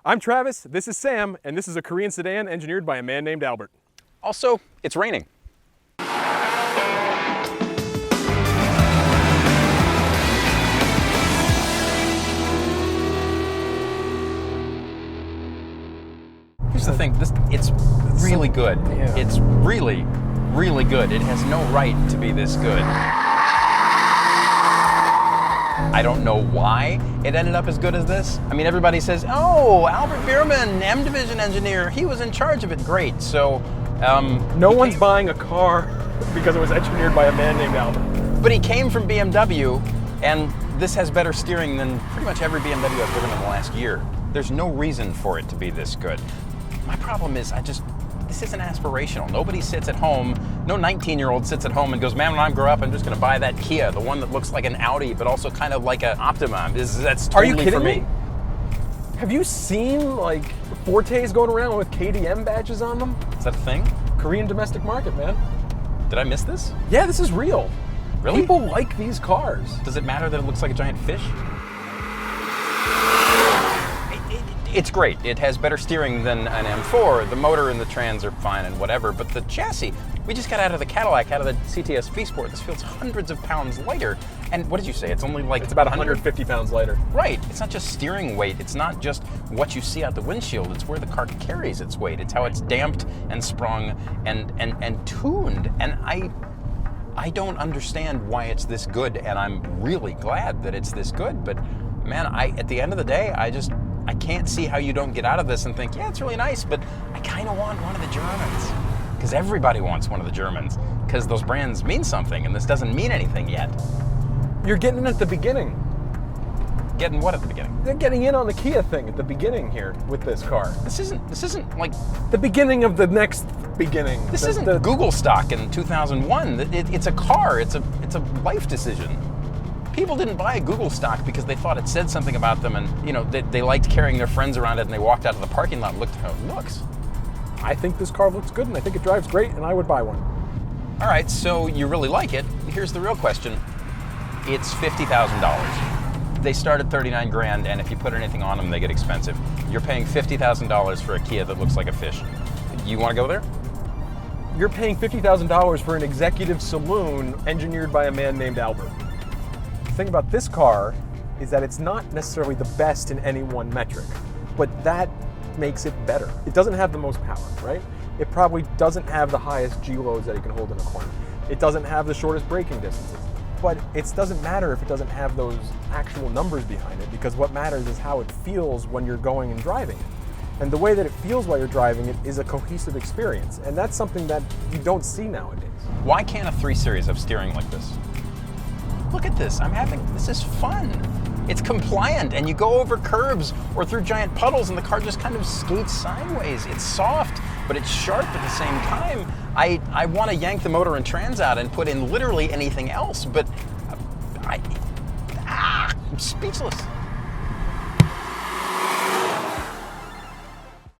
I'm Travis, this is Sam, and this is a Korean sedan engineered by a man named Albert. Also, it's raining. Here's the thing, it's really good. Yeah. It's really, really good. It has no right to be this good. I don't know why it ended up as good as this. I mean, everybody says, oh, Albert Bierman, M Division engineer, he was in charge of it. Great. So, no one's buying a car because it was engineered by a man named Albert. But he came from BMW, and this has better steering than pretty much every BMW I've driven in the last year. There's no reason for it to be this good. My problem is, this isn't aspirational. Nobody sits at home, no 19-year-old sits at home and goes, man, when I grow up, I'm just gonna buy that Kia, the one that looks like an Audi, but also kind of like an Optima. That's totally Are you kidding for me. Have you seen like Fortes going around with KDM badges on them? Is that a thing? Korean domestic market, man. Did I miss this? Yeah, this is real. Really? People like these cars. Does it matter that it looks like a giant fish? It's great. It has better steering than an M4. The motor and the trans are fine and whatever, but the chassis, we just got out of the Cadillac, out of the CTS V-Sport. This feels hundreds of pounds lighter. And what did you say? It's only like... It's about 150 pounds lighter. Right. It's not just steering weight. It's not just what you see out the windshield. It's where the car carries its weight. It's how it's damped and sprung and tuned. And I don't understand why it's this good, and I'm really glad that it's this good. But man, at the end of the day, I can't see how you don't get out of this and think, yeah, it's really nice, but I kind of want one of the Germans. Because everybody wants one of the Germans, because those brands mean something, and this doesn't mean anything yet. You're getting it at the beginning. Getting what at the beginning? They're getting in on the Kia thing at the beginning here with this car. This isn't like... The beginning of the next beginning. This isn't Google stock in 2001. It's a car. It's a life decision. People didn't buy a Google stock because they thought it said something about them, and they liked carrying their friends around it, and they walked out of the parking lot and looked at how it looks. I think this car looks good, and I think it drives great, and I would buy one. All right, so you really like it. Here's the real question. It's $50,000. They start at 39 grand, and if you put anything on them, they get expensive. You're paying $50,000 for a Kia that looks like a fish. You want to go there? You're paying $50,000 for an executive saloon engineered by a man named Albert. The thing about this car is that it's not necessarily the best in any one metric, but that makes it better. It doesn't have the most power, right? It probably doesn't have the highest G-loads that you can hold in a corner. It doesn't have the shortest braking distances, but it doesn't matter if it doesn't have those actual numbers behind it, because what matters is how it feels when you're going and driving it. And the way that it feels while you're driving it is a cohesive experience, and that's something that you don't see nowadays. Why can't a 3 Series have steering like this? Look at this, this is fun. It's compliant, and you go over curbs or through giant puddles and the car just kind of skates sideways. It's soft, but it's sharp at the same time. I want to yank the motor and trans out and put in literally anything else, but I'm speechless.